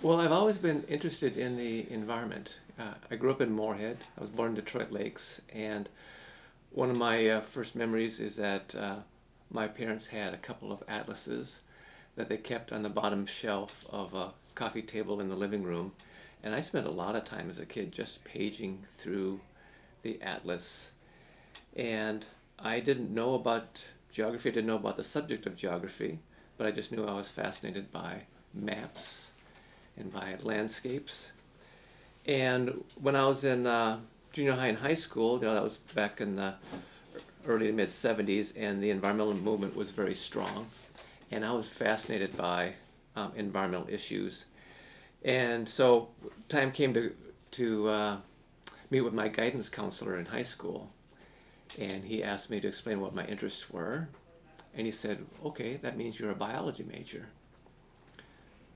Well, I've always been interested in the environment. I grew up in Moorhead. I was born in Detroit Lakes, and one of my first memories is that my parents had a couple of atlases that they kept on the bottom shelf of a coffee table in the living room. And I spent a lot of time as a kid just paging through the atlas. And I didn't know about geography, I didn't know about the subject of geography, but I just knew I was fascinated by maps and by landscapes. And when I was in junior high and high school, that was back in the early to mid 70s, and the environmental movement was very strong. And I was fascinated by environmental issues. And so time came to meet with my guidance counselor in high school, and he asked me to explain what my interests were. And he said, okay, that means you're a biology major.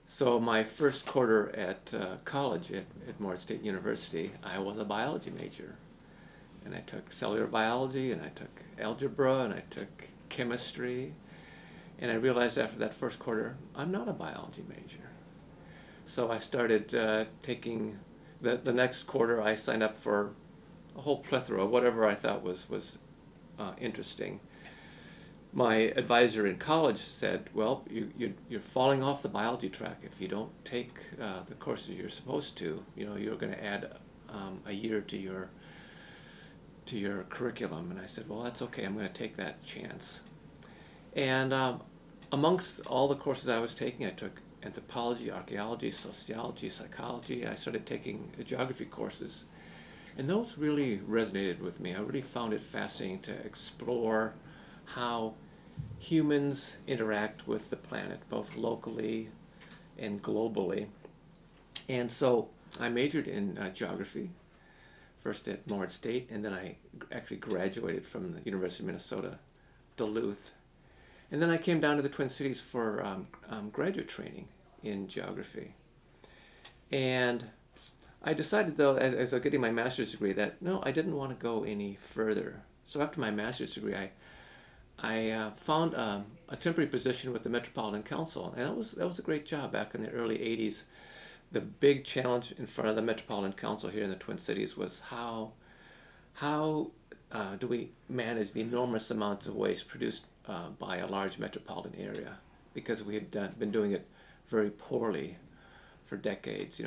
So my first quarter at college at Moorhead State University, I was a biology major. And I took cellular biology, and I took algebra, and I took chemistry. And I realized after that first quarter, I'm not a biology major. So I started taking, the next quarter I signed up for a whole plethora of whatever I thought was interesting. My advisor in college said, well, you're falling off the biology track if you don't take the courses you're supposed to. You're going to add a year to your curriculum. And I said, well, that's okay. I'm going to take that chance. And amongst all the courses I was taking, I took anthropology, archaeology, sociology, psychology. I started taking geography courses. And those really resonated with me. I really found it fascinating to explore how humans interact with the planet, both locally and globally. And so I majored in geography, first at Moorhead State, and then I actually graduated from the University of Minnesota, Duluth. And then I came down to the Twin Cities for graduate training in geography. And I decided, though, as I was getting my master's degree, that no, I didn't want to go any further. So after my master's degree, I found a temporary position with the Metropolitan Council, and that was a great job back in the early 80s. The big challenge in front of the Metropolitan Council here in the Twin Cities was how do we manage the enormous amounts of waste produced by a large metropolitan area, because we had been doing it very poorly for decades,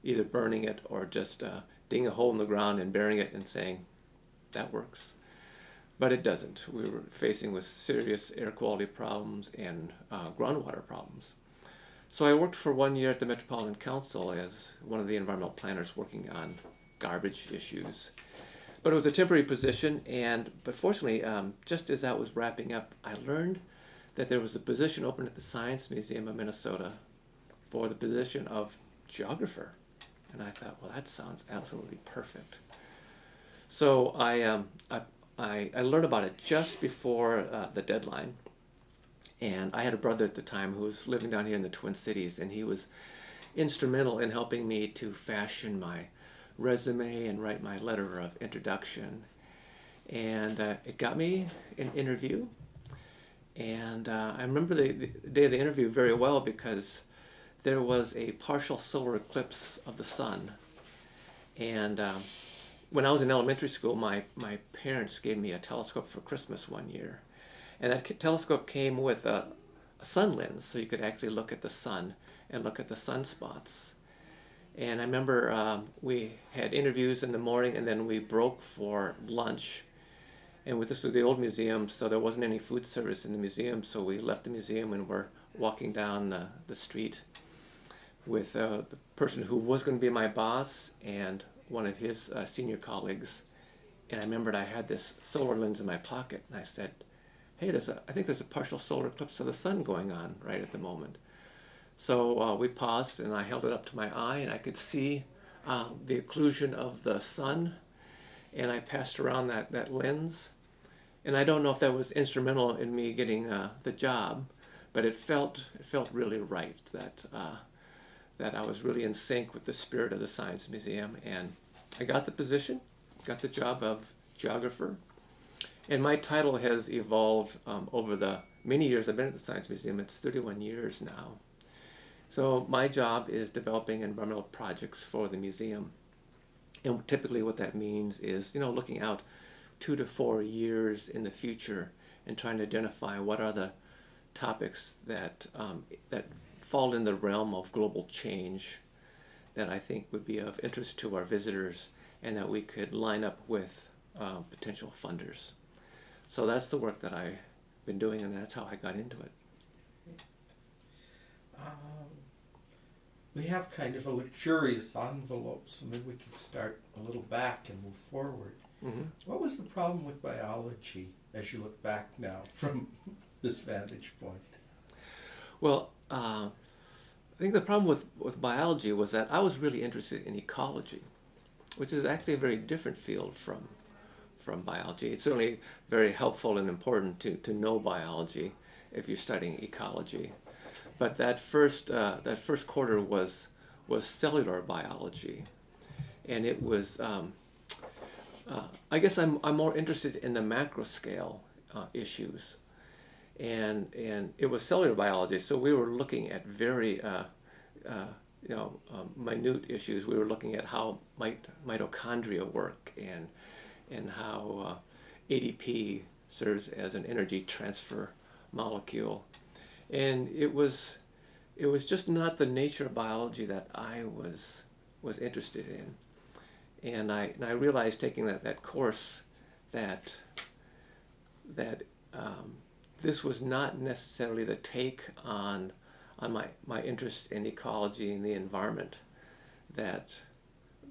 either burning it or just digging a hole in the ground and burying it and saying, that works. But it doesn't. We were facing with serious air quality problems and groundwater problems. So I worked for 1 year at the Metropolitan Council as one of the environmental planners working on garbage issues. But it was a temporary position, but fortunately, just as that was wrapping up, I learned that there was a position open at the Science Museum of Minnesota for the position of geographer. And I thought, well, that sounds absolutely perfect. So I learned about it just before the deadline. And I had a brother at the time who was living down here in the Twin Cities, and he was instrumental in helping me to fashion my resume and write my letter of introduction. And it got me an interview. And I remember the day of the interview very well, because there was a partial solar eclipse of the sun. And when I was in elementary school, my parents gave me a telescope for Christmas one year. And that telescope came with a sun lens, so you could actually look at the sun and look at the sunspots. And I remember we had interviews in the morning, and then we broke for lunch. And this was the old museum, so there wasn't any food service in the museum, so we left the museum and were walking down the street with the person who was going to be my boss and one of his senior colleagues. And I remembered I had this solar lens in my pocket, and I said, hey, I think there's a partial solar eclipse of the sun going on right at the moment. So we paused, and I held it up to my eye, and I could see the occlusion of the sun, and I passed around that lens. And I don't know if that was instrumental in me getting the job, but it felt really right that I was really in sync with the spirit of the Science Museum. And I got the position, got the job of geographer. And my title has evolved over the many years I've been at the Science Museum. It's 31 years now. So my job is developing environmental projects for the museum. And typically what that means is, looking out 2 to 4 years in the future and trying to identify what are the topics that fall in the realm of global change that I think would be of interest to our visitors and that we could line up with potential funders. So that's the work that I've been doing, and that's how I got into it. We have kind of a luxurious envelope, so maybe we can start a little back and move forward. Mm-hmm. What was the problem with biology as you look back now from this vantage point? Well, I think the problem with biology was that I was really interested in ecology, which is actually a very different field from biology. It's certainly very helpful and important to know biology if you're studying ecology. But that first quarter was cellular biology, and it was I guess I'm more interested in the macro scale issues, and it was cellular biology. So we were looking at very minute issues. We were looking at how mitochondria work and how ADP serves as an energy transfer molecule. And it was just not the nature of biology that I was interested in. And I realized taking that course that this was not necessarily the take on my interest in ecology and the environment that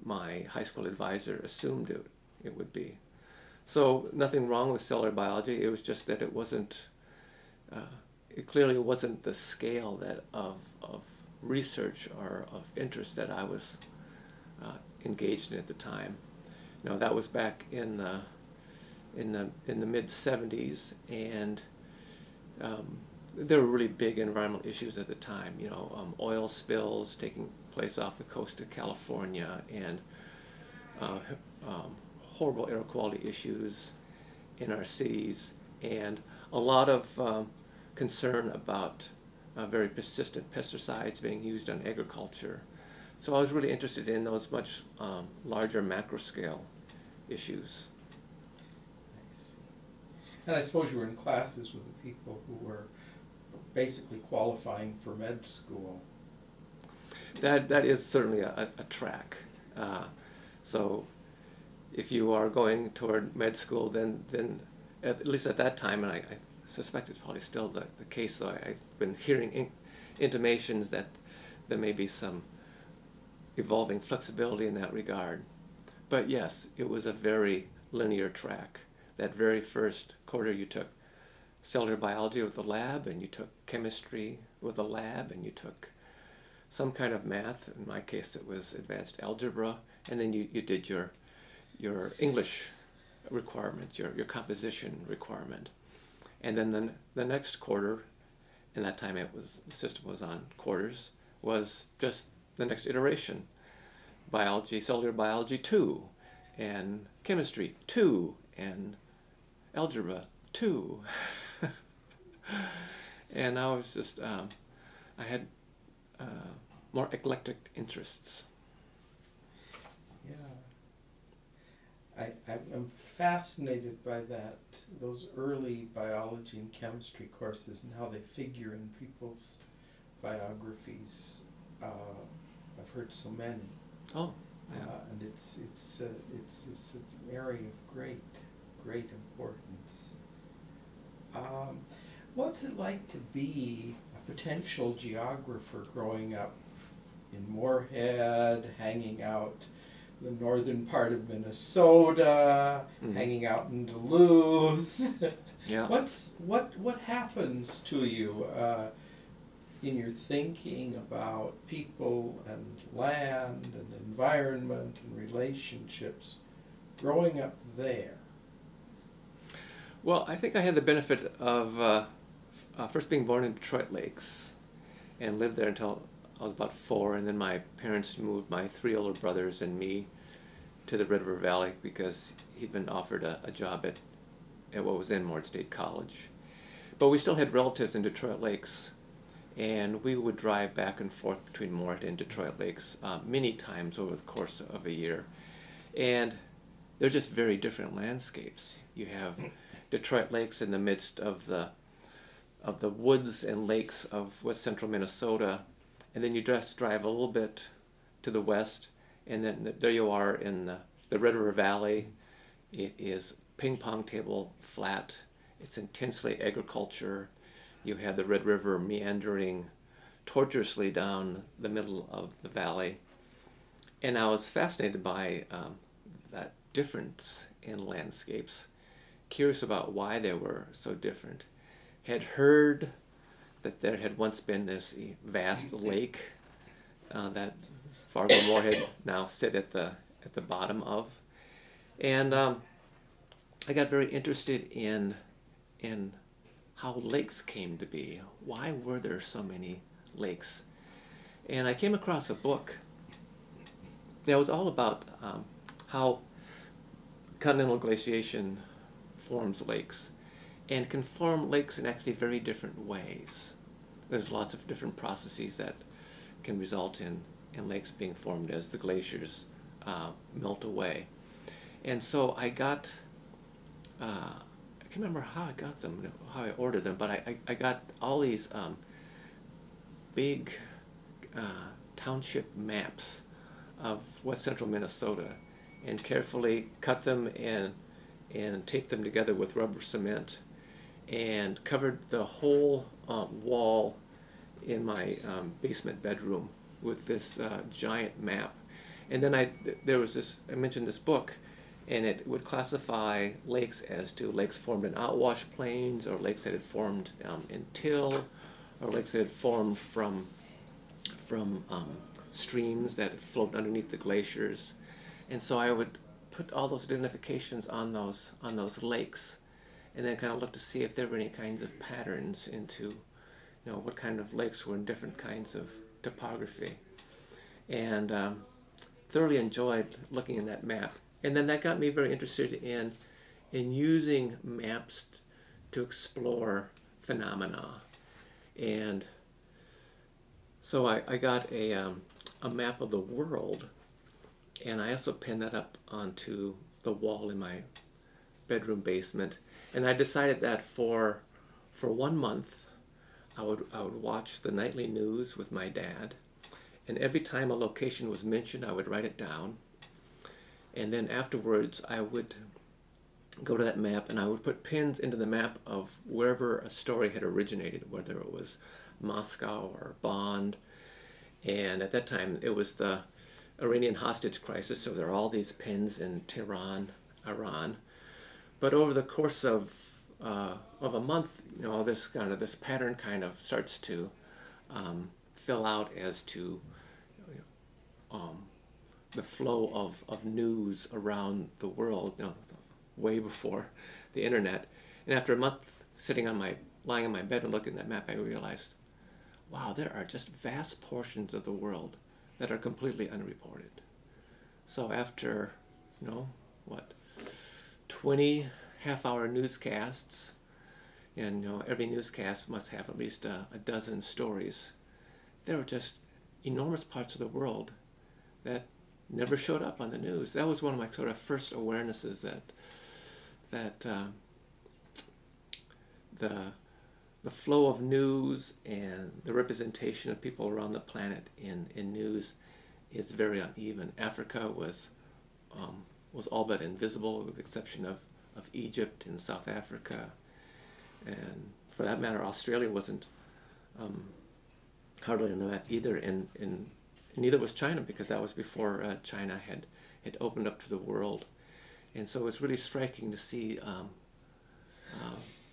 my high school advisor assumed it would be. So nothing wrong with cellular biology. It was just that it wasn't. It clearly wasn't the scale of research or of interest that I was engaged in at the time. That was back in the mid '70s, and there were really big environmental issues at the time. Oil spills taking place off the coast of California, and horrible air quality issues in our cities, and a lot of concern about very persistent pesticides being used on agriculture. So I was really interested in those much larger macro scale issues. I see. And I suppose you were in classes with the people who were basically qualifying for med school. That is certainly a track. So if you are going toward med school, then at least at that time, and I suspect it's probably still the case, so I've been hearing intimations that there may be some evolving flexibility in that regard. But yes, it was a very linear track. That very first quarter you took cellular biology with the lab, and you took chemistry with the lab, and you took some kind of math. In my case it was advanced algebra, and then you did your English requirement, your composition requirement. And then the next quarter, and that time the system was on quarters, was just the next iteration. Biology, cellular biology 2, and chemistry 2, and algebra 2. And I was just, I had more eclectic interests. I'm fascinated by those early biology and chemistry courses and how they figure in people's biographies. I've heard so many. Oh, yeah. And it's an area of great importance. What's it like to be a potential geographer growing up in Moorhead, hanging out the northern part of Minnesota, hanging out in Duluth? Yeah. What happens to you in your thinking about people and land and environment and relationships growing up there? Well, I think I had the benefit of first being born in Detroit Lakes and lived there until I was about 4, and then my parents moved my 3 older brothers and me to the Red River Valley because he'd been offered a job at what was then Moorhead State College. But we still had relatives in Detroit Lakes, And we would drive back and forth between Morehead and Detroit Lakes many times over the course of a year. And they're just very different landscapes. You have Detroit Lakes in the midst of the woods and lakes of west central Minnesota, and then you just drive a little bit to the west, and then there you are in the Red River Valley. It is ping pong table flat. It's intensely agriculture. You have the Red River meandering tortuously down the middle of the valley. And I was fascinated by that difference in landscapes, curious about why they were so different. Had heard that there had once been this vast lake that Fargo and Morehead now sit at the bottom of. And I got very interested in how lakes came to be. Why were there so many lakes? And I came across a book that was all about how continental glaciation forms lakes, and can form lakes in actually very different ways. There's lots of different processes that can result in lakes being formed as the glaciers melt away. And so I got, I can't remember how I got them, how I ordered them, but I got all these big township maps of west central Minnesota, and carefully cut them and taped them together with rubber cement, and covered the whole wall in my basement bedroom with this giant map. And then I mentioned this book, and it would classify lakes as to lakes formed in outwash plains, or lakes that had formed in till, or lakes that had formed from streams that flowed underneath the glaciers. And so I would put all those identifications on those lakes, and then kind of look to see if there were any kinds of patterns into, what kind of lakes were in different kinds of topography. And thoroughly enjoyed looking at that map. And then that got me very interested in using maps to explore phenomena. And so I got a map of the world, and I also pinned that up onto the wall in my bedroom basement. And I decided that for 1 month, I would watch the nightly news with my dad, and every time a location was mentioned, I would write it down. And then afterwards, I would go to that map, and I would put pins into the map of wherever a story had originated, whether it was Moscow or Bonn. And at that time, it was the Iranian hostage crisis, so there are all these pins in Tehran, Iran. But over the course of a month, this pattern kind of starts to fill out as to the flow of news around the world, way before the internet. And after a month lying in my bed and looking at that map, I realized, wow, there are just vast portions of the world that are completely unreported. So after, 20 half-hour newscasts, and every newscast must have at least a dozen stories, there were just enormous parts of the world that never showed up on the news. That was one of my sort of first awarenesses that the flow of news and the representation of people around the planet in news is very uneven. Africa was all but invisible, with the exception of Egypt and South Africa, and for that matter, Australia wasn't hardly on the map either, and neither was China, because that was before China had opened up to the world. And so it was really striking to see,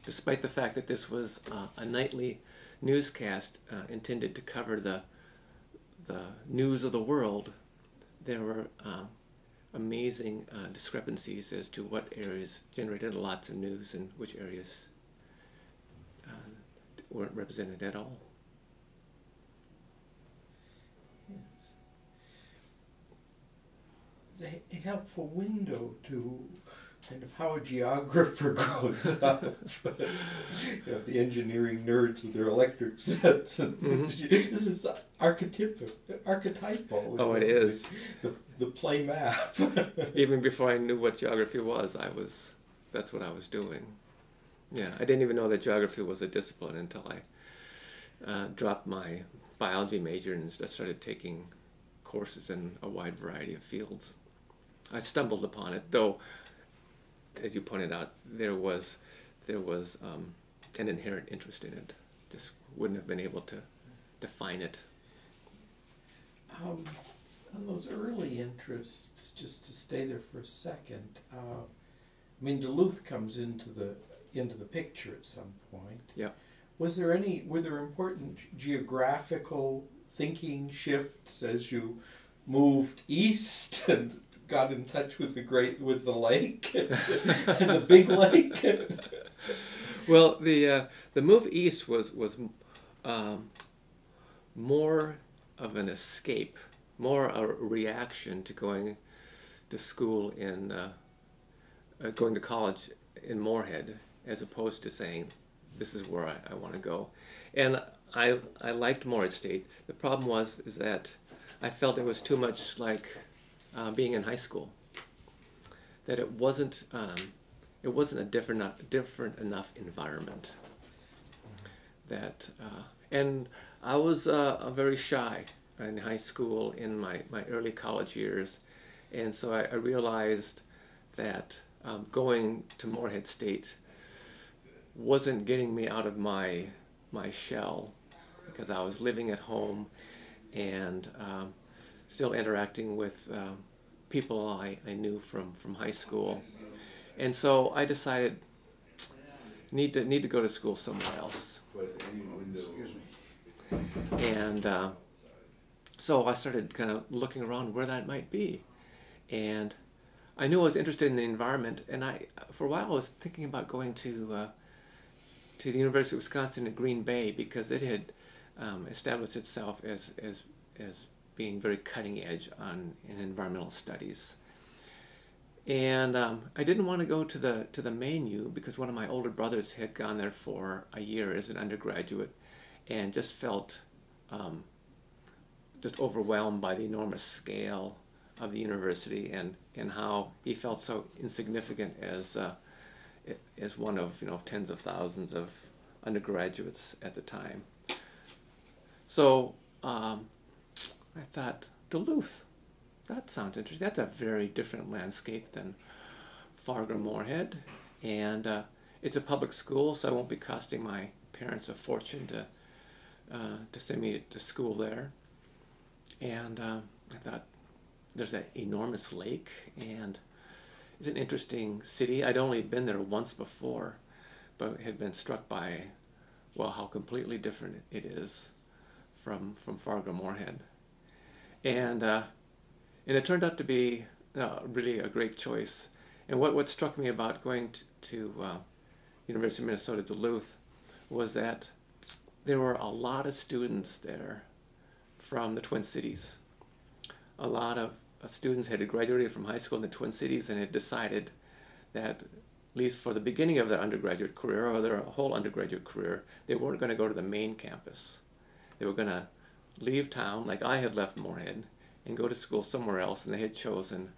despite the fact that this was a nightly newscast intended to cover the news of the world, there were amazing discrepancies as to what areas generated lots of news and which areas weren't represented at all. Yes. A helpful window to kind of how a geographer grows up. You know, the engineering nerds with their electric sets. And this is archetypal. Oh, it is. The play map. Even before I knew what geography was, that's what I was doing. Yeah, I didn't even know that geography was a discipline until I dropped my biology major and just started taking courses in a wide variety of fields. I stumbled upon it, though, as you pointed out, there was an inherent interest in it. Just wouldn't have been able to define it. On those early interests, just to stay there for a second, I mean, Duluth comes into the picture at some point. Yeah. Were there important geographical thinking shifts as you moved east and got in touch with the lake and the big lake? Well, the move east was more of an escape, more a reaction to going to school going to college in Moorhead, as opposed to saying, this is where I want to go. And I liked Moorhead State. The problem is that I felt it was too much like being in high school. That it wasn't a different enough environment. That and I was very shy in high school, in my early college years, and so I realized that going to Moorhead State wasn't getting me out of my shell, because I was living at home and still interacting with people I knew from high school, and so I decided need to go to school somewhere else. And so I started kind of looking around where that might be, and I knew I was interested in the environment, and for a while I was thinking about going to the University of Wisconsin at Green Bay, because it had established itself as being very cutting edge in environmental studies. And I didn't want to go to the main U, because one of my older brothers had gone there for a year as an undergraduate, and just felt just overwhelmed by the enormous scale of the university, and how he felt so insignificant as one of tens of thousands of undergraduates at the time. So I thought, Duluth, that sounds interesting. That's a very different landscape than Fargo-Moorhead, and it's a public school, so I won't be costing my parents a fortune to send me to school there. And I thought, there's an enormous lake, and it's an interesting city. I'd only been there once before, but had been struck by, well, how completely different it is from Fargo-Moorhead. And it turned out to be really a great choice. And what struck me about going to University of Minnesota Duluth was that there were a lot of students there from the Twin Cities. A lot of students had graduated from high school in the Twin Cities and had decided that, at least for the beginning of their undergraduate career, or their whole undergraduate career, they weren't going to go to the main campus. They were going to leave town, like I had left Moorhead, and go to school somewhere else, and they had chosen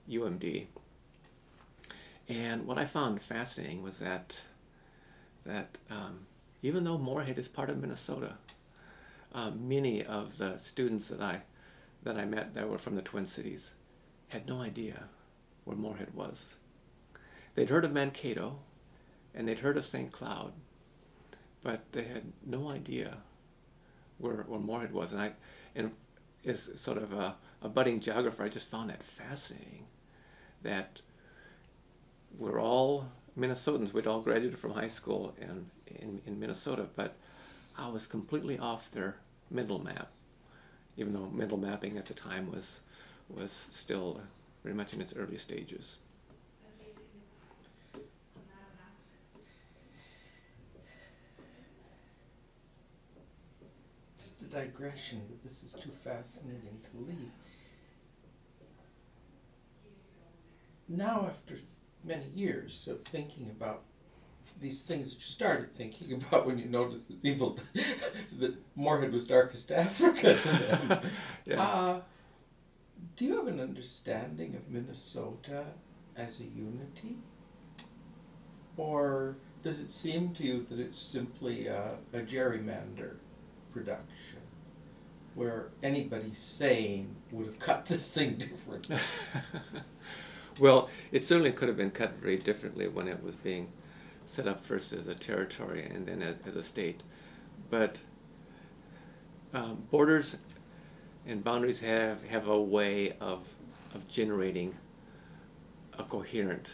UMD. And what I found fascinating was that even though Moorhead is part of Minnesota, many of the students that I met that were from the Twin Cities had no idea where Moorhead was. They'd heard of Mankato, and they'd heard of St. Cloud, but they had no idea where Moorhead was. And as sort of a budding geographer, I just found that fascinating, that we're all Minnesotans. We'd all graduated from high school in Minnesota, but I was completely off their mental map, even though mental mapping at the time was still very much in its early stages. Just a digression, but this is too fascinating to leave. Now, after many years of thinking about these things that you started thinking about when you noticed that people that Moorhead was darkest Africa. Yeah. Do you have an understanding of Minnesota as a unity? Or does it seem to you that it's simply a gerrymander production where anybody sane would have cut this thing differently? Well, it certainly could have been cut very differently when it was being set up first as a territory and then as a state. But borders and boundaries have a way of generating a coherent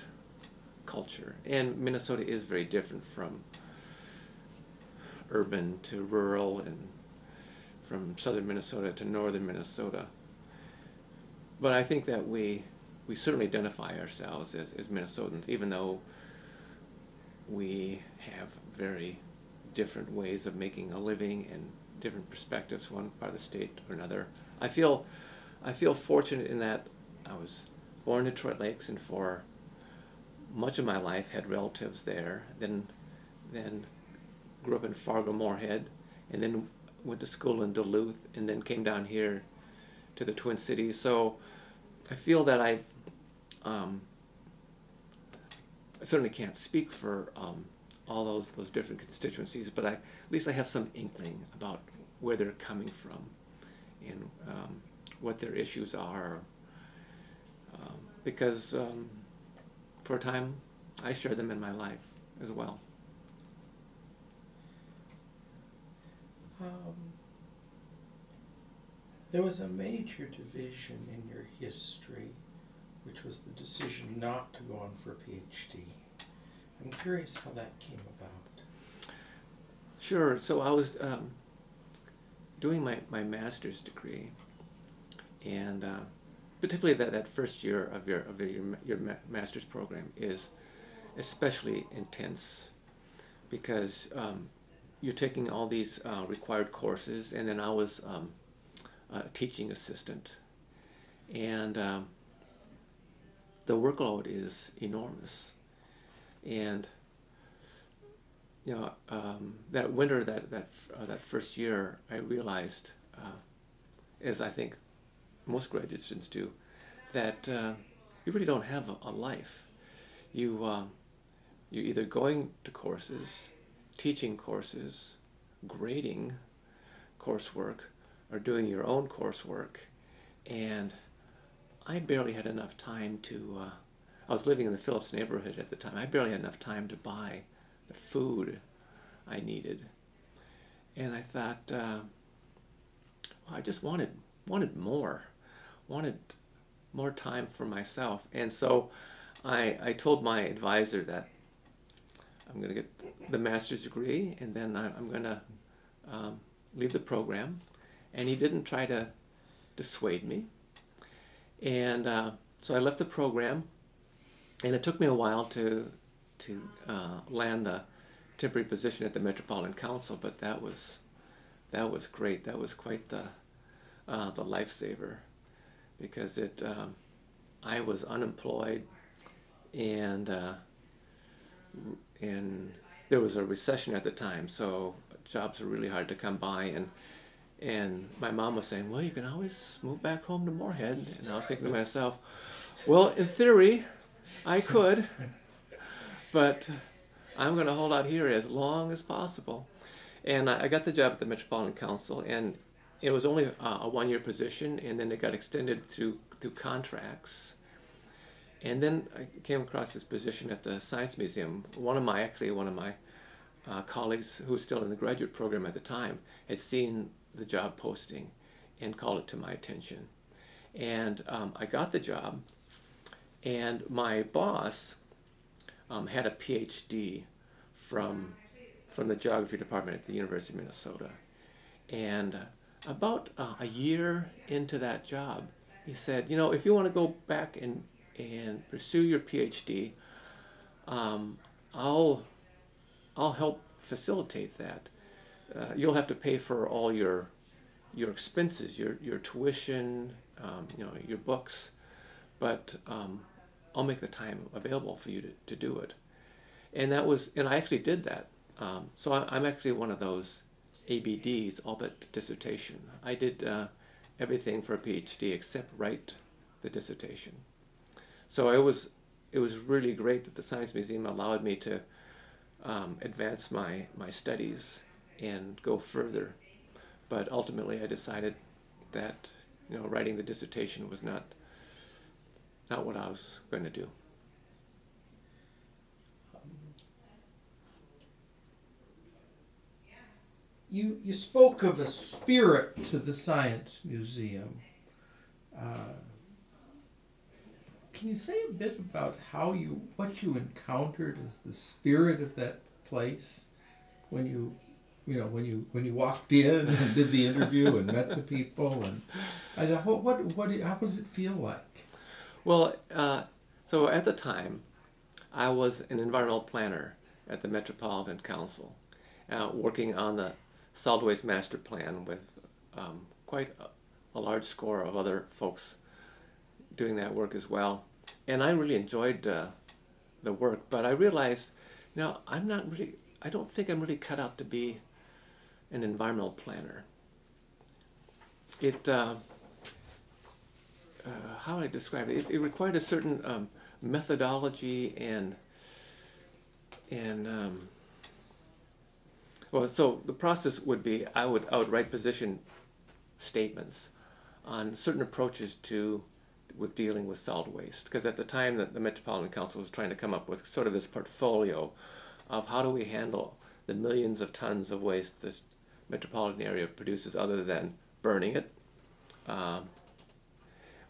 culture. And Minnesota is very different from urban to rural and from southern Minnesota to northern Minnesota. But I think that we certainly identify ourselves as Minnesotans, even though we have very different ways of making a living and different perspectives one part of the state or another. I feel fortunate in that I was born in Detroit Lakes and for much of my life had relatives there. Then grew up in Fargo, Moorhead, and then went to school in Duluth, and then came down here to the Twin Cities. So I feel that I certainly can't speak for all those different constituencies, but at least I have some inkling about where they're coming from and what their issues are. Because for a time, I share them in my life as well. There was a major division in your history, which was the decision not to go on for a PhD. I'm curious how that came about. Sure. So I was doing my master's degree, and particularly that first year of your master's program is especially intense because you're taking all these required courses, and then I was a teaching assistant, and the workload is enormous. And you know, that winter, that first year, I realized, as I think most graduate students do, that you really don't have a life. You're either going to courses, teaching courses, grading coursework, or doing your own coursework, and I barely had enough time to. I was living in the Phillips neighborhood at the time. I barely had enough time to buy the food I needed, and I thought, well, I just wanted more time for myself, and so I told my advisor that I'm going to get the master's degree, and then I'm going to leave the program, and he didn't try to dissuade me, and so I left the program. And it took me a while to land the temporary position at the Metropolitan Council, but that was great. That was quite the lifesaver, because I was unemployed, and there was a recession at the time, so jobs were really hard to come by, and my mom was saying, well, you can always move back home to Moorhead, and I was thinking to myself, well, in theory, I could, but I'm going to hold out here as long as possible. And I got the job at the Metropolitan Council, and it was only a one-year position, and then it got extended through contracts. And then I came across this position at the Science Museum. One of my colleagues who was still in the graduate program at the time had seen the job posting and called it to my attention. And I got the job. And my boss had a PhD from the geography department at the University of Minnesota. And about a year into that job, he said, you know, if you want to go back and pursue your PhD, I'll help facilitate that. You'll have to pay for all your your expenses, your tuition, your books, but I'll make the time available for you to do it. And I actually did that. So I'm actually one of those ABDs, all but dissertation. I did everything for a PhD except write the dissertation. So it was really great that the Science Museum allowed me to advance my studies and go further. But ultimately I decided that, you know, writing the dissertation was not what I was going to do. You spoke of a spirit to the Science Museum. Can you say a bit about what you encountered as the spirit of that place when you walked in and did the interview and met the people, and how does it feel like? Well, so at the time, I was an environmental planner at the Metropolitan Council, working on the solid waste master plan with quite a large score of other folks doing that work as well. And I really enjoyed the work, but I realized, you know, I don't think I'm really cut out to be an environmental planner. How would I describe it? It required a certain methodology well, so the process would be I would write position statements on certain approaches with dealing with solid waste, because at the time that the Metropolitan Council was trying to come up with sort of this portfolio of how do we handle the millions of tons of waste this metropolitan area produces, other than burning it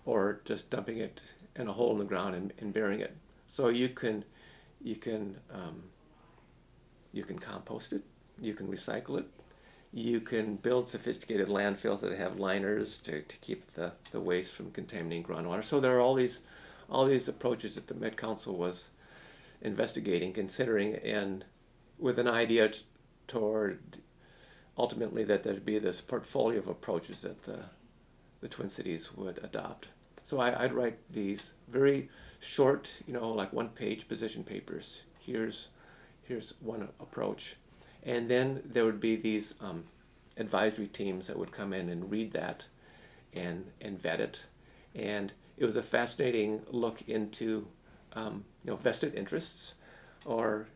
or just dumping it in a hole in the ground and burying it. So you can compost it, you can recycle it, you can build sophisticated landfills that have liners to keep the waste from contaminating groundwater. So there are all these approaches that the Met Council was investigating, considering, and with an idea toward ultimately that there'd be this portfolio of approaches that the Twin Cities would adopt. So I'd write these very short, you know, like one-page position papers. Here's one approach. And then there would be these advisory teams that would come in and read that and vet it. And it was a fascinating look into vested interests, or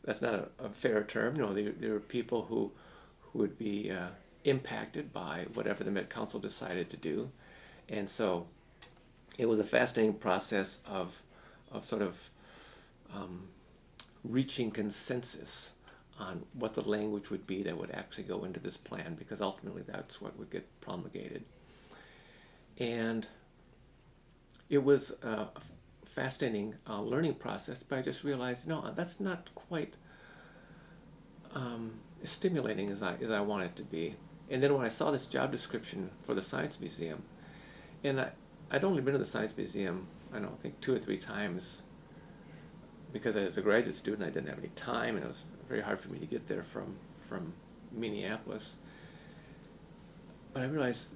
that's not a fair term. You know, there were people who would be impacted by whatever the Met Council decided to do. And so it was a fascinating process of sort of reaching consensus on what the language would be that would actually go into this plan, because ultimately that's what would get promulgated. And it was a fascinating learning process, but I just realized, no, that's not quite as stimulating as I want it to be. And then when I saw this job description for the Science Museum, and I'd only been to the Science Museum, I don't think 2 or 3 times, because as a graduate student I didn't have any time, and it was very hard for me to get there from Minneapolis. But I realized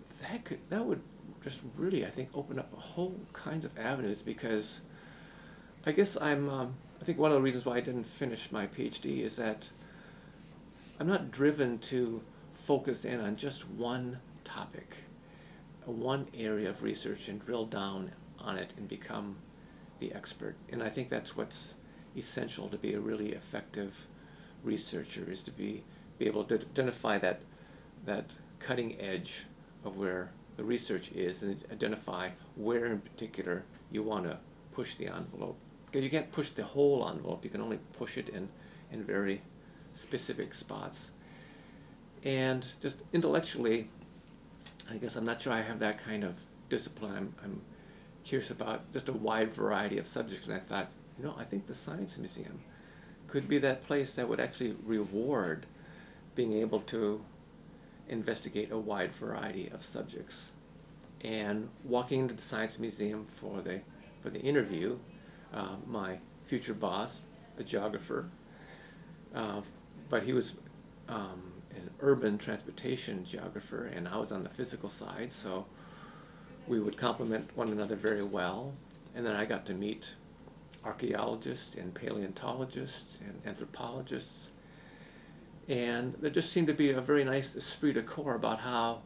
that would just really, I think, open up a whole kinds of avenues, because I guess I think one of the reasons why I didn't finish my PhD is that I'm not driven to focus in on just one topic, one area of research, and drill down on it and become the expert. And I think that's what's essential to be a really effective researcher, is to be able to identify that cutting edge of where the research is, and identify where in particular you want to push the envelope. Because you can't push the whole envelope, you can only push it in very specific spots. And just intellectually, I guess I'm not sure I have that kind of discipline. I'm curious about just a wide variety of subjects, and I thought, I think the Science Museum could be that place that would actually reward being able to investigate a wide variety of subjects. And walking into the Science Museum for the interview, my future boss, a geographer, but he was an urban transportation geographer, and I was on the physical side, so we would complement one another very well. And then I got to meet archaeologists and paleontologists and anthropologists. And there just seemed to be a very nice esprit de corps about how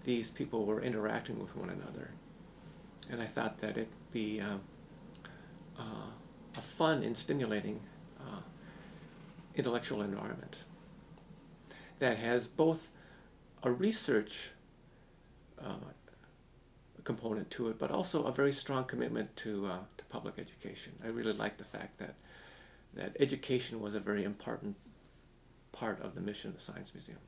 these people were interacting with one another. And I thought that it'd be a fun and stimulating intellectual environment that has both a research component to it, but also a very strong commitment to public education. I really like the fact that education was a very important part of the mission of the Science Museum.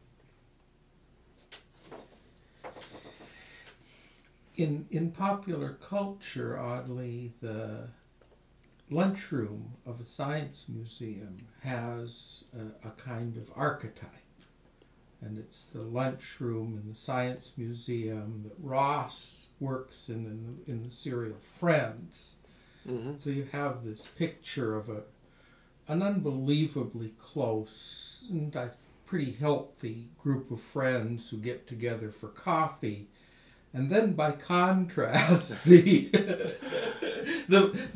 In popular culture, oddly, the lunchroom of a science museum has a kind of archetype. And it's the lunchroom in the Science Museum that Ross works in the serial Friends. Mm-hmm. So you have this picture of an unbelievably close and pretty healthy group of friends who get together for coffee. And then by contrast, the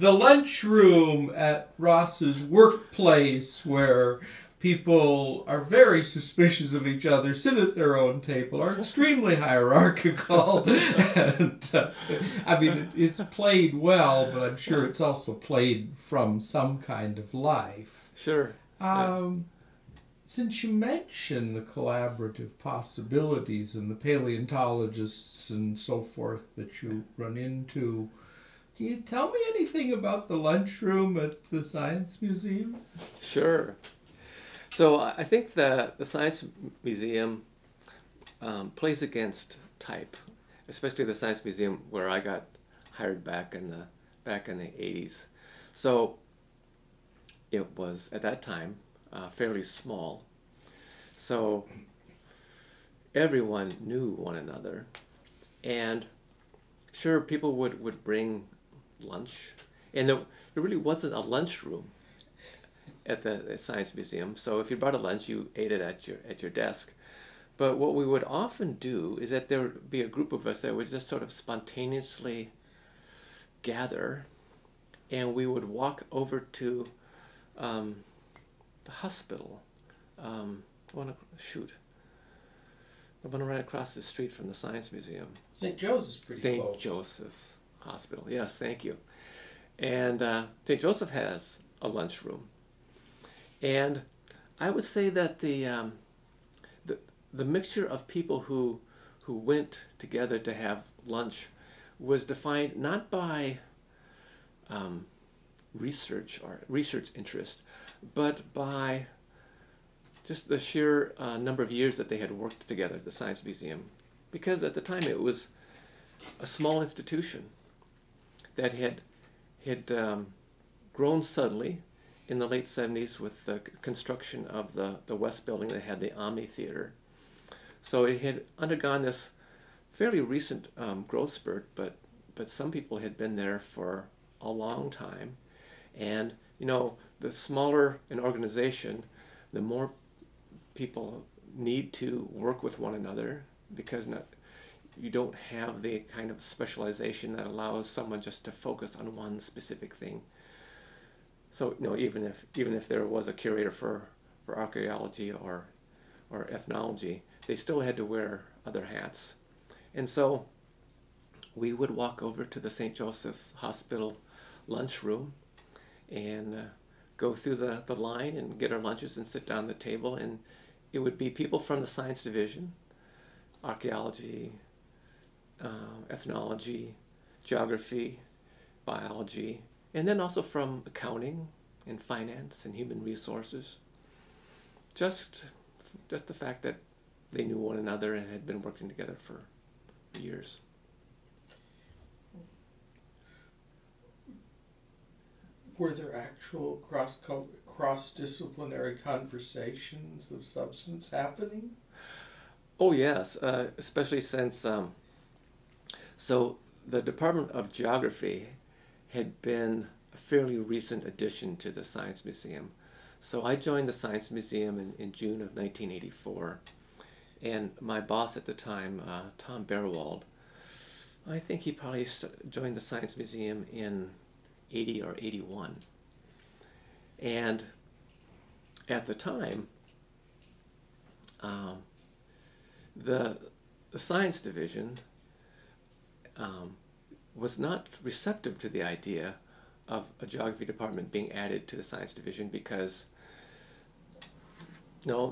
lunchroom at Ross's workplace, where people are very suspicious of each other, sit at their own table, are extremely hierarchical. And I mean, it's played well, but I'm sure it's also played from some kind of life. Sure. Since you mentioned the collaborative possibilities and the paleontologists and so forth that you run into, can you tell me anything about the lunchroom at the Science Museum? Sure. So I think the Science Museum plays against type, especially the Science Museum where I got hired back in the 80s. So it was at that time fairly small. So everyone knew one another, and sure, people would bring lunch, and there really wasn't a lunchroom at the Science Museum. So if you brought a lunch, you ate it at your desk. But what we would often do is that there would be a group of us that would just sort of spontaneously gather, and we would walk over to the hospital. The one right across the street from the Science Museum. St. Joseph's pretty close. St. Joseph's Hospital. Yes, thank you. And St. Joseph has a lunchroom. And I would say that the mixture of people who went together to have lunch was defined not by research interest, but by just the sheer number of years that they had worked together at the Science Museum. Because at the time it was a small institution that had grown suddenly in the late 70s with the construction of the West Building that had the Omni Theater. So it had undergone this fairly recent growth spurt, but some people had been there for a long time. And, you know, the smaller an organization, the more people need to work with one another, because you don't have the kind of specialization that allows someone just to focus on one specific thing. So, you know, even if there was a curator for archaeology or ethnology, they still had to wear other hats. And so we would walk over to the St. Joseph's Hospital lunchroom and go through the line and get our lunches and sit down at the table, and it would be people from the science division, archaeology, ethnology, geography, biology, and then also from accounting and finance and human resources. Just the fact that they knew one another and had been working together for years. Were there actual cross-disciplinary conversations of substance happening? Oh yes, especially since so the Department of Geography had been a fairly recent addition to the Science Museum. So I joined the Science Museum in June of 1984, and my boss at the time, Tom Berwald, I think he probably joined the Science Museum in 80 or 81. And at the time, the science division was not receptive to the idea of a geography department being added to the science division, because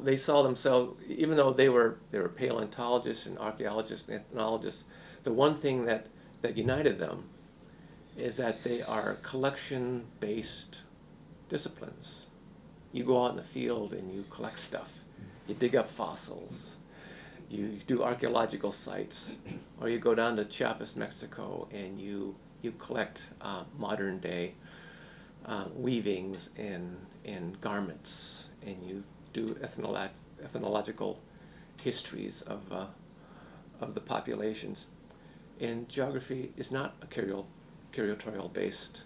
they saw themselves, even though they were paleontologists and archaeologists and ethnologists, the one thing that united them is that they are collection-based disciplines. You go out in the field and you collect stuff. You dig up fossils. You do archaeological sites. Or you go down to Chiapas, Mexico, and you collect modern-day weavings and garments, and you do ethnological histories of the populations. And geography is not a curatorial-based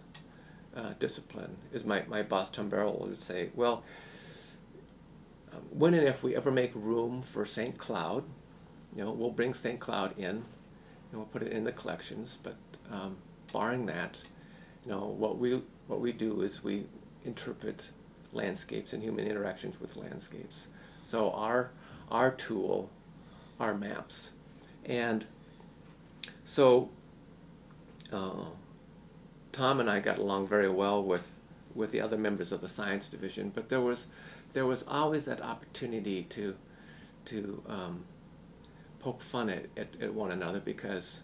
discipline. Is my boss Tom Barrell would say, well, when and if we ever make room for St. Cloud, we'll bring St. Cloud in and we'll put it in the collections. But barring that, what we do is we interpret landscapes and human interactions with landscapes. So our tool are maps. And so Tom and I got along very well with the other members of the science division, but there was always that opportunity to poke fun at one another, because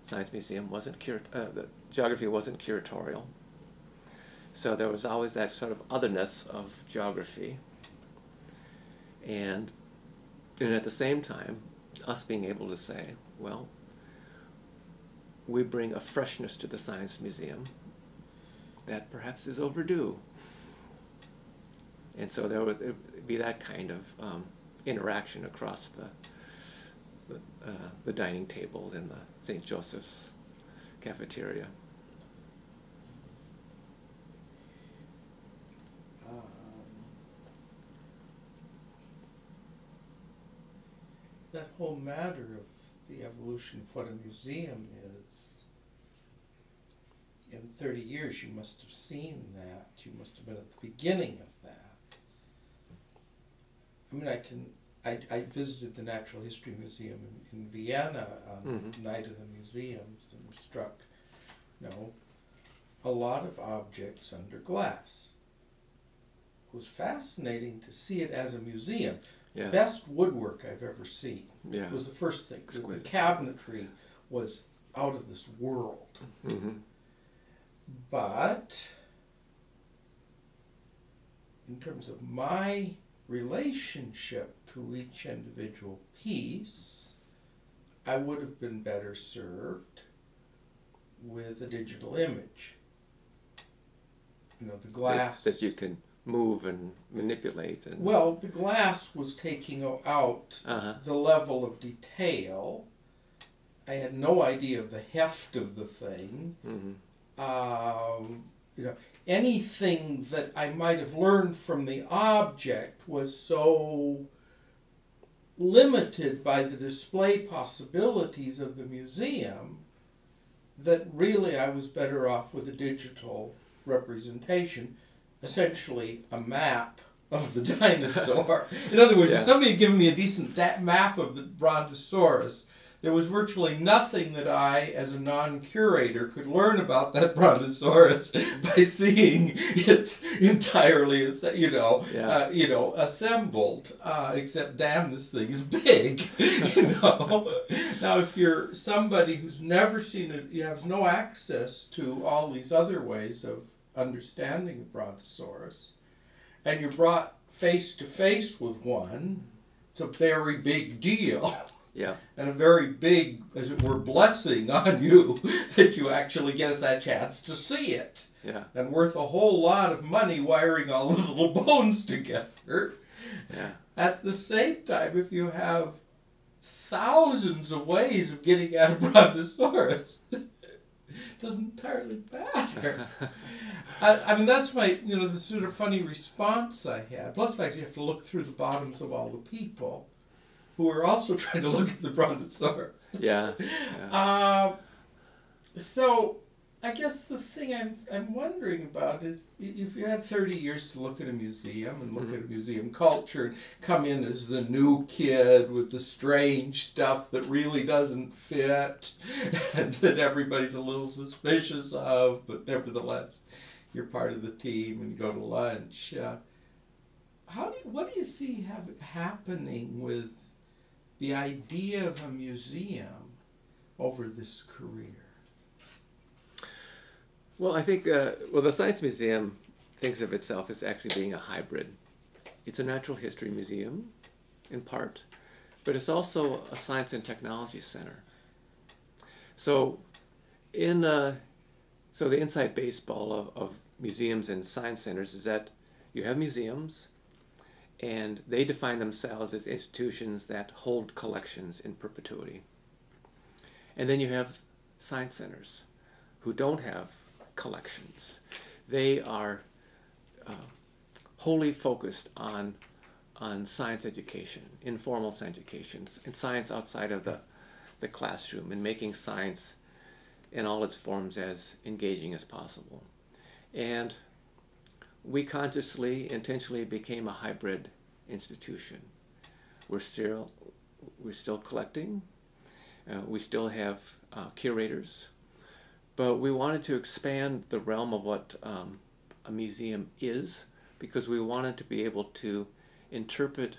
Science Museum wasn't the geography wasn't curatorial. So there was always that sort of otherness of geography, and at the same time, us being able to say, well, we bring a freshness to the Science Museum that perhaps is overdue. And so there would be that kind of interaction across the dining table in the St. Joseph's cafeteria. That whole matter of the evolution of what a museum is, in 30 years you must have seen that. You must have been at the beginning of that. I mean, I visited the Natural History Museum in Vienna on the Night of the Museums, and was struck, a lot of objects under glass. It was fascinating to see it as a museum. Yeah. Best woodwork I've ever seen. Yeah. Was the first thing. The cabinetry was out of this world. Mm-hmm. But in terms of my relationship to each individual piece, I would have been better served with a digital image. The glass that you can move and manipulate. And well, the glass was taking out the level of detail. I had no idea of the heft of the thing. Mm-hmm. Anything that I might have learned from the object was so limited by the display possibilities of the museum that really I was better off with a digital representation, essentially a map of the dinosaur. In other words, if somebody had given me a decent map of the Brontosaurus, there was virtually nothing that I, as a non-curator, could learn about that Brontosaurus by seeing it entirely, assembled. Except, damn, this thing is big. Now, if you're somebody who's never seen it, you have no access to all these other ways of understanding the Brontosaurus, and you're brought face to face with one, it's a very big deal. Yeah. And a very big, as it were, blessing on you that you actually get us that chance to see it. Yeah. And worth a whole lot of money wiring all those little bones together. Yeah. At the same time, if you have thousands of ways of getting at a Brontosaurus, it doesn't entirely matter. I mean, that's the sort of funny response I had. Plus the fact you have to look through the bottoms of all the people who are also trying to look at the Brontosaurus. Yeah. So I guess the thing I'm wondering about is if you had 30 years to look at a museum and look at a museum culture and come in as the new kid with the strange stuff that really doesn't fit and that everybody's a little suspicious of, but nevertheless you're part of the team and you go to lunch. What do you see happening with the idea of a museum over this career? Well, I think, the Science Museum thinks of itself as actually being a hybrid. It's a natural history museum, in part, but it's also a science and technology center. So, so the inside baseball of museums and science centers is that you have museums, and they define themselves as institutions that hold collections in perpetuity. And then you have science centers who don't have collections. They are wholly focused on science education, informal science education, and science outside of the classroom, and making science in all its forms as engaging as possible. And we consciously, intentionally became a hybrid institution. We're still collecting. We still have curators. But we wanted to expand the realm of what a museum is, because we wanted to be able to interpret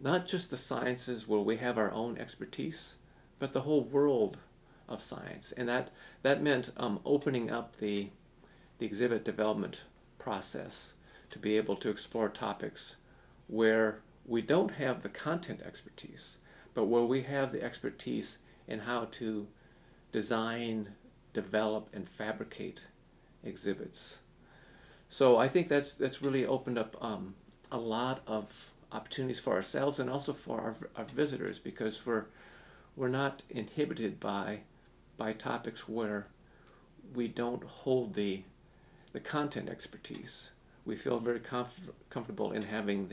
not just the sciences where we have our own expertise, but the whole world of science. And that meant opening up the exhibit development process to be able to explore topics where we don't have the content expertise, but where we have the expertise in how to design, develop, and fabricate exhibits. So I think that's really opened up a lot of opportunities for ourselves and also for our visitors, because we're not inhibited by topics where we don't hold the content expertise. We feel very comfortable in having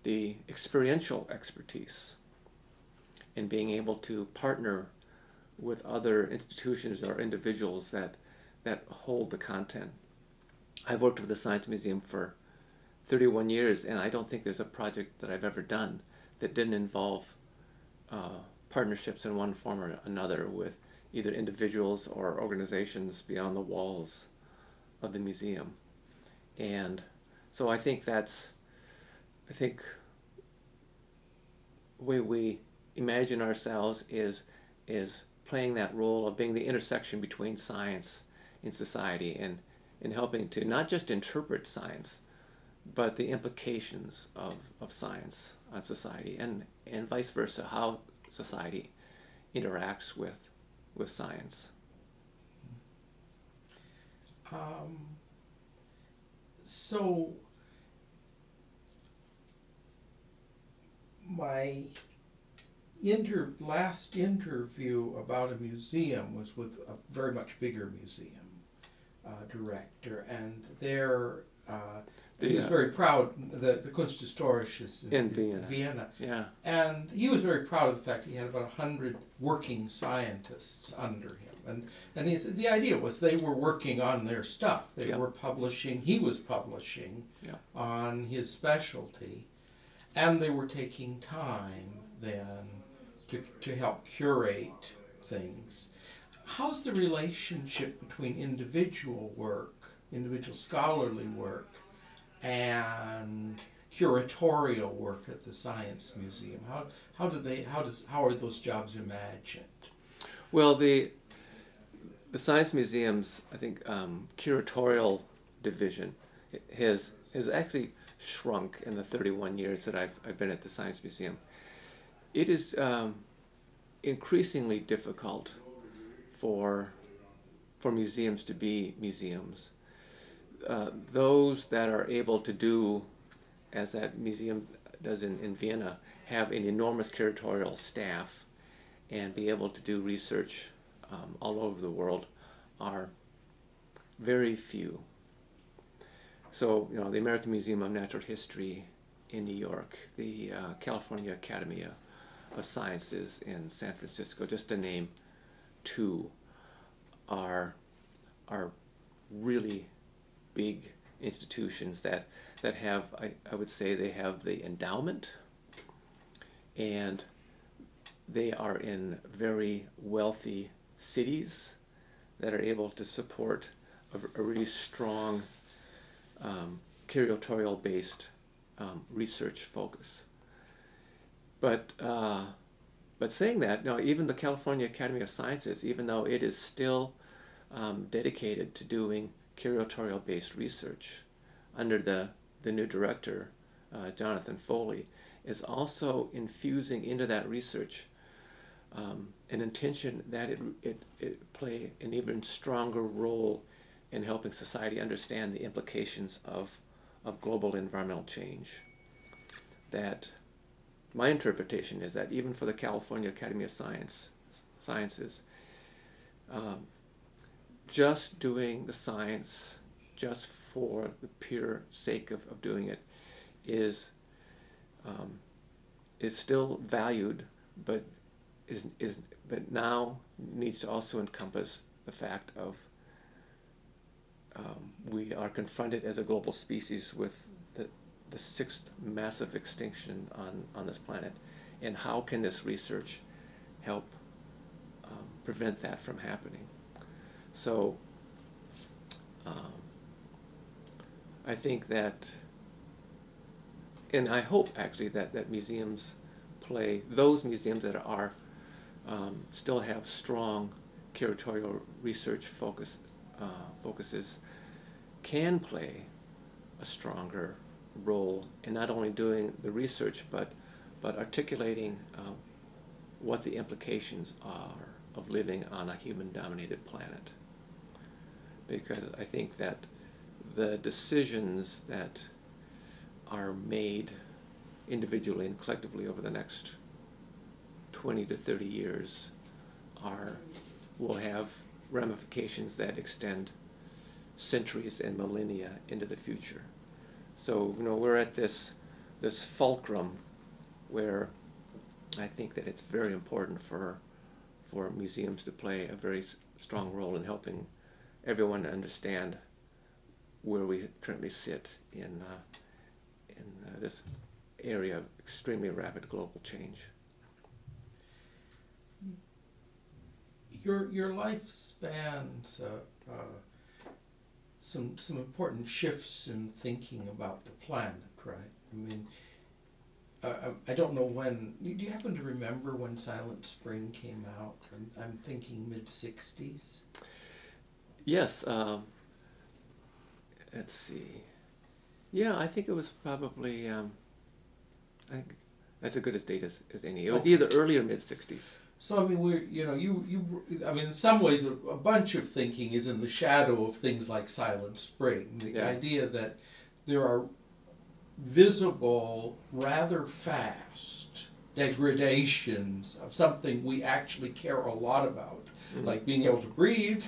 the experiential expertise, and being able to partner with other institutions or individuals that hold the content. I've worked with the Science Museum for 31 years, and I don't think there's a project that I've ever done that didn't involve partnerships in one form or another with either individuals or organizations beyond the walls of the museum. And so I think the way we imagine ourselves is playing that role of being the intersection between science and society, and helping to not just interpret science, but the implications of science on society, and vice versa, how society interacts with science. So my last interview about a museum was with a very much bigger museum director, and he was very proud. The Kunsthistorisches is in Vienna. Yeah. And he was very proud of the fact he had about 100 working scientists under him. And the idea was they were working on their stuff. They were publishing, he was publishing on his specialty, and they were taking time then to help curate things. How's the relationship between individual scholarly work, and curatorial work at the Science Museum? How are those jobs imagined? Well, the Science Museum's, I think, curatorial division has actually shrunk in the 31 years that I've been at the Science Museum. It is increasingly difficult for museums to be museums. Those that are able to do, as that museum does in Vienna, have an enormous curatorial staff and be able to do research all over the world are very few. So, the American Museum of Natural History in New York, the California Academy of Sciences in San Francisco, just to name two, are really big institutions that have, I would say, they have the endowment, and they are in very wealthy cities that are able to support a really strong curatorial-based research focus. But saying that, even the California Academy of Sciences, even though it is still dedicated to doing curatorial-based research under the new director, Jonathan Foley, is also infusing into that research an intention that it play an even stronger role in helping society understand the implications of global environmental change. That my interpretation is that even for the California Academy of Sciences, just doing the science just for the pure sake of doing it is still valued, but but now needs to also encompass the fact of we are confronted as a global species with the sixth massive extinction on this planet, and how can this research help prevent that from happening? So I think that, and I hope actually that museums play, those museums that are still have strong curatorial research focuses can play a stronger role in not only doing the research but articulating what the implications are of living on a human-dominated planet. Because I think that the decisions that are made individually and collectively over the next 20 to 30 years will have ramifications that extend centuries and millennia into the future. So we're at this fulcrum where I think that it's very important for museums to play a very strong role in helping everyone to understand where we currently sit in this area of extremely rapid global change. Your life spans some important shifts in thinking about the planet, right? I mean, I don't know when. Do you happen to remember when Silent Spring came out? I'm thinking mid-60s. Yes. Let's see. Yeah, I think it was probably. I think that's as good a date as any. It was either early or mid-60s. So I mean, I mean, in some ways, a bunch of thinking is in the shadow of things like Silent Spring. The idea that there are visible, rather fast degradations of something we actually care a lot about, like being able to breathe,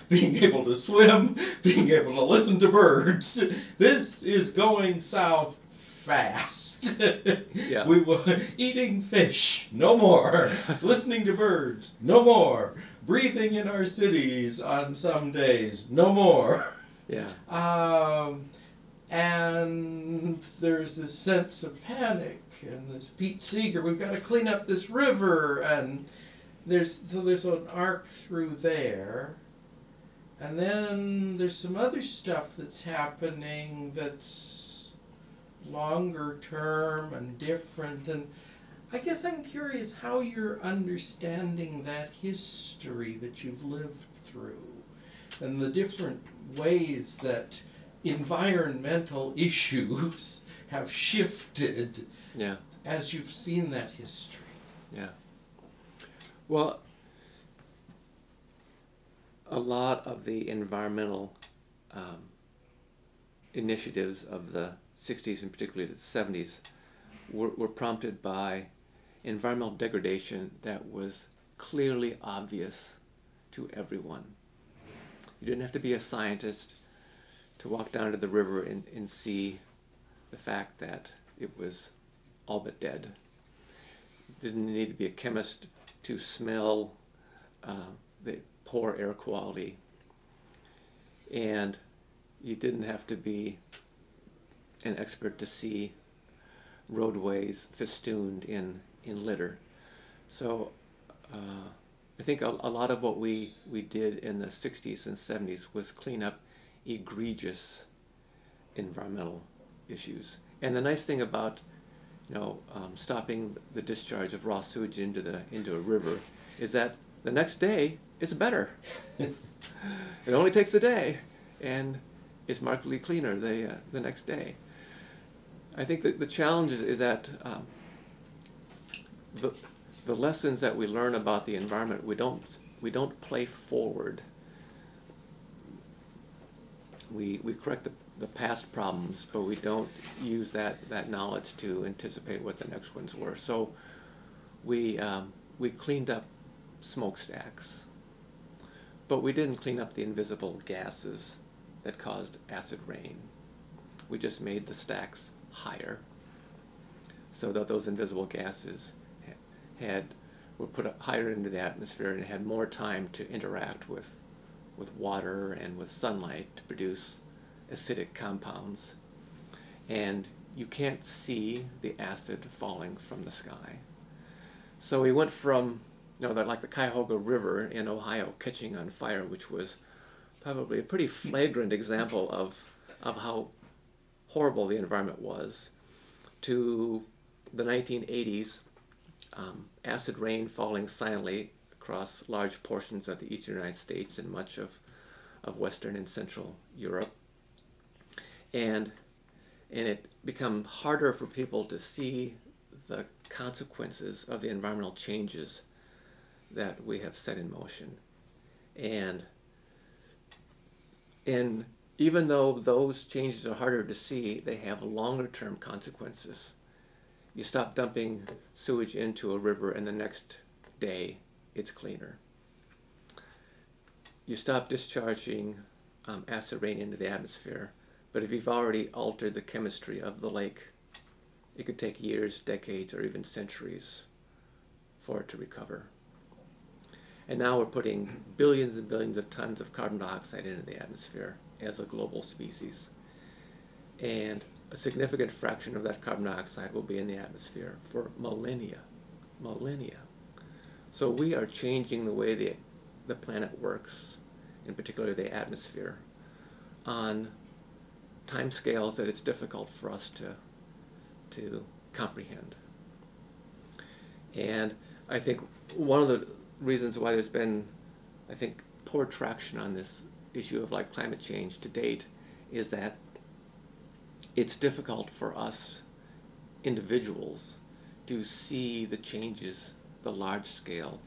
being able to swim, being able to listen to birds. This is going south fast. We were eating fish, no more. Listening to birds, no more. Breathing in our cities on some days, no more. And there's this sense of panic, and this Pete Seeger, we've got to clean up this river, and there's an arc through there. And then there's some other stuff that's happening that's longer term and different, and I guess I'm curious how you're understanding that history that you've lived through and the different ways that environmental issues have shifted as you've seen that history. Yeah. Well, a lot of the environmental initiatives of the 60s and particularly the 70s were prompted by environmental degradation that was clearly obvious to everyone. You didn't have to be a scientist to walk down to the river and see the fact that it was all but dead. You didn't need to be a chemist to smell the poor air quality, and you didn't have to be an expert to see roadways festooned in litter. So I think a lot of what we did in the 60s and 70s was clean up egregious environmental issues. And the nice thing about stopping the discharge of raw sewage into a river is that the next day it's better. It only takes a day, and it's markedly cleaner the next day. I think that the challenge is that the lessons that we learn about the environment, we don't play forward. We correct the past problems, but we don't use that knowledge to anticipate what the next ones were. So we cleaned up smokestacks, but we didn't clean up the invisible gases that caused acid rain. We just made the stacks higher so that those invisible gases were put up higher into the atmosphere and had more time to interact with water and with sunlight to produce acidic compounds. And you can't see the acid falling from the sky. So we went from, like the Cuyahoga River in Ohio catching on fire, which was probably a pretty flagrant example of how horrible the environment was, to the 1980s, acid rain falling silently across large portions of the eastern United States and much of Western and Central Europe. And it become harder for people to see the consequences of the environmental changes that we have set in motion. And even though those changes are harder to see, they have longer-term consequences. You stop dumping sewage into a river and the next day it's cleaner. You stop discharging acid rain into the atmosphere, but if you've already altered the chemistry of the lake, it could take years, decades, or even centuries for it to recover. And now we're putting billions and billions of tons of carbon dioxide into the atmosphere as a global species. And a significant fraction of that carbon dioxide will be in the atmosphere for millennia. So we are changing the way the planet works, in particular the atmosphere, on timescales that it's difficult for us to comprehend. And I think one of the reasons why there's been, poor traction on this issue of climate change to date is that it's difficult for us individuals to see the changes, the large-scale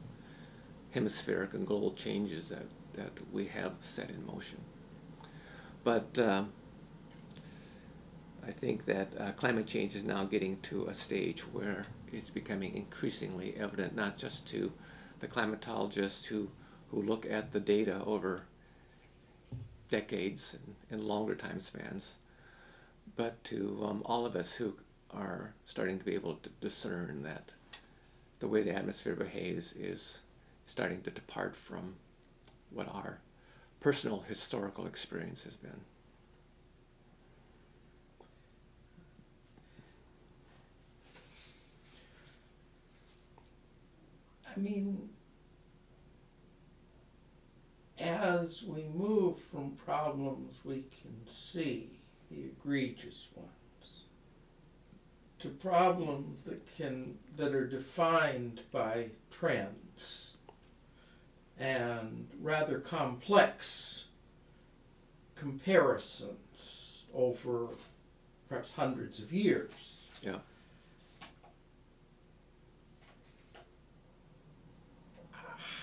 hemispheric and global changes that we have set in motion. But I think that climate change is now getting to a stage where it's becoming increasingly evident, not just to the climatologists who look at the data over decades and longer time spans, but to all of us who are starting to be able to discern that the way the atmosphere behaves is starting to depart from what our personal historical experience has been. I mean, as we move from problems we can see, the egregious ones, to problems that are defined by trends and rather complex comparisons over perhaps hundreds of years. Yeah.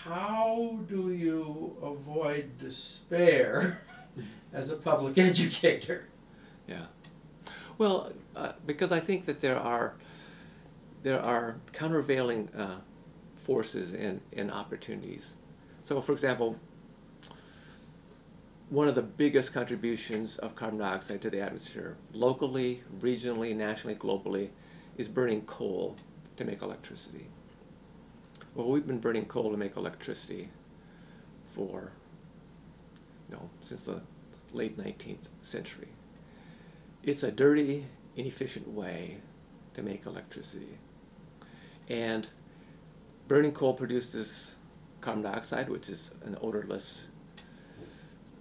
How do you avoid despair as a public educator? Yeah. Well, because I think that there are countervailing forces and opportunities. So, for example, one of the biggest contributions of carbon dioxide to the atmosphere, locally, regionally, nationally, globally, is burning coal to make electricity. Well, we've been burning coal to make electricity for, since the late 19th century. It's a dirty, inefficient way to make electricity. And burning coal produces carbon dioxide, which is an odorless,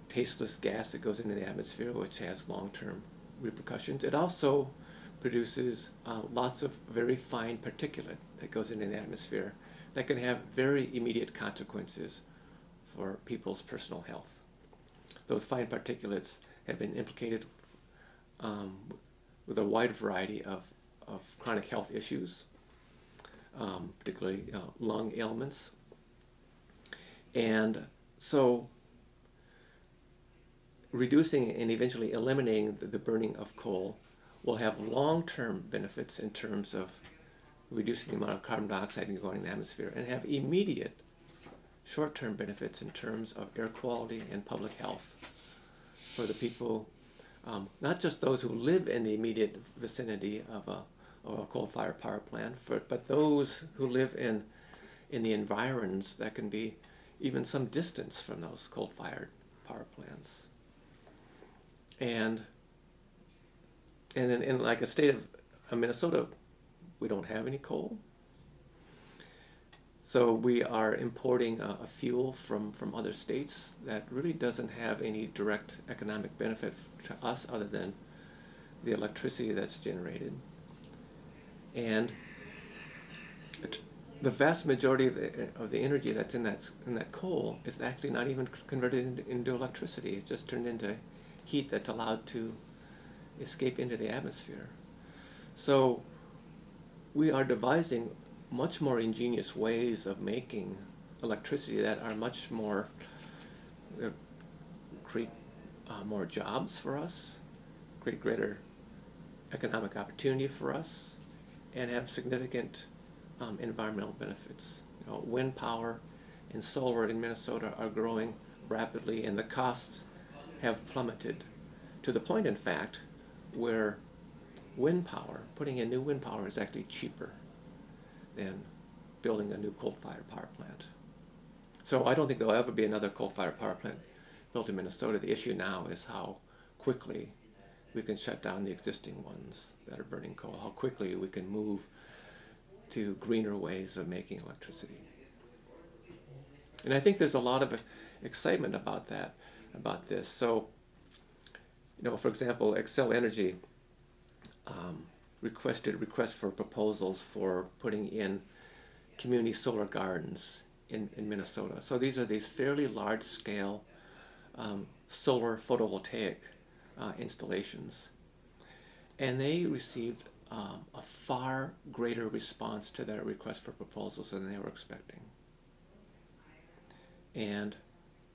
tasteless gas that goes into the atmosphere, which has long-term repercussions. It also produces lots of very fine particulate that goes into the atmosphere that can have very immediate consequences for people's personal health. Those fine particulates have been implicated with a wide variety of chronic health issues, particularly lung ailments. And so reducing and eventually eliminating the burning of coal will have long-term benefits in terms of reducing the amount of carbon dioxide going in the atmosphere, and have immediate short-term benefits in terms of air quality and public health for the people, not just those who live in the immediate vicinity of a coal-fired power plant, but those who live in the environs that can be even some distance from those coal-fired power plants. And then in like a state of Minnesota, we don't have any coal. So we are importing a fuel from other states that really doesn't have any direct economic benefit to us other than the electricity that's generated. And the vast majority of the energy that's in that coal is actually not even converted into electricity. It's just turned into heat that's allowed to escape into the atmosphere. So we are devising much more ingenious ways of making electricity that are much more, create more jobs for us, create greater economic opportunity for us, and have significant environmental benefits. Wind power and solar in Minnesota are growing rapidly, and the costs have plummeted to the point, in fact, where wind power, putting in new wind power, is actually cheaper than building a new coal-fired power plant. So I don't think there'll ever be another coal-fired power plant built in Minnesota. The issue now is how quickly we can shut down the existing ones that are burning coal, how quickly we can move to greener ways of making electricity. And I think there's a lot of excitement about this. So, for example, Xcel Energy requests for proposals for putting in community solar gardens in Minnesota. So these are these fairly large-scale solar photovoltaic installations. And they received a far greater response to their request for proposals than they were expecting. And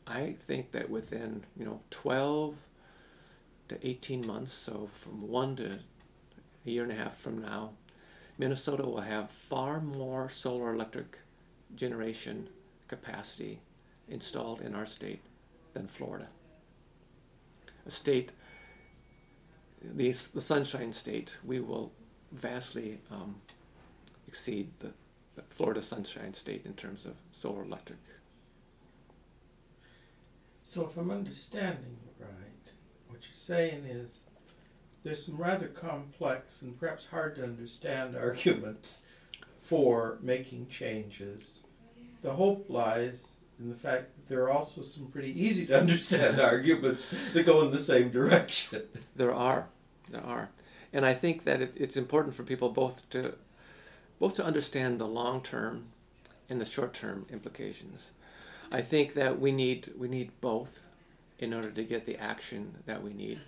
I think that within 12 to 18 months, so from 1 to a year and a half from now, Minnesota will have far more solar electric generation capacity installed in our state than Florida. A state, the Sunshine State, we will vastly exceed the Florida Sunshine State in terms of solar electric. So if I'm understanding you right, what you're saying is there's some rather complex and perhaps hard to understand arguments for making changes. The hope lies in the fact that there are also some pretty easy to understand arguments that go in the same direction. There are. And I think that it's important for people both to understand the long-term and the short-term implications. I think that we need both in order to get the action that we need.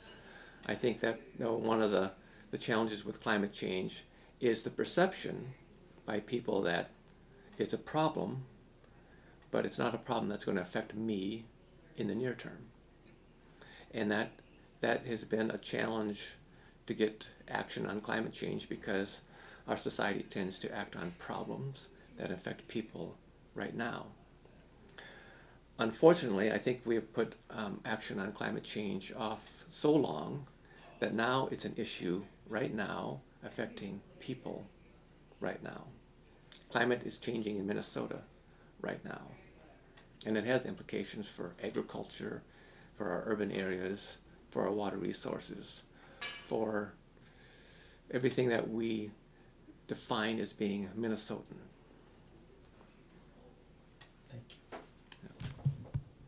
I think that one of the challenges with climate change is the perception by people that it's a problem, but it's not a problem that's going to affect me in the near term. And that has been a challenge to get action on climate change, because our society tends to act on problems that affect people right now. Unfortunately, I think we have put action on climate change off so long that now it's an issue right now affecting people right now. Climate is changing in Minnesota right now. And it has implications for agriculture, for our urban areas, for our water resources, for everything that we define as being Minnesotan.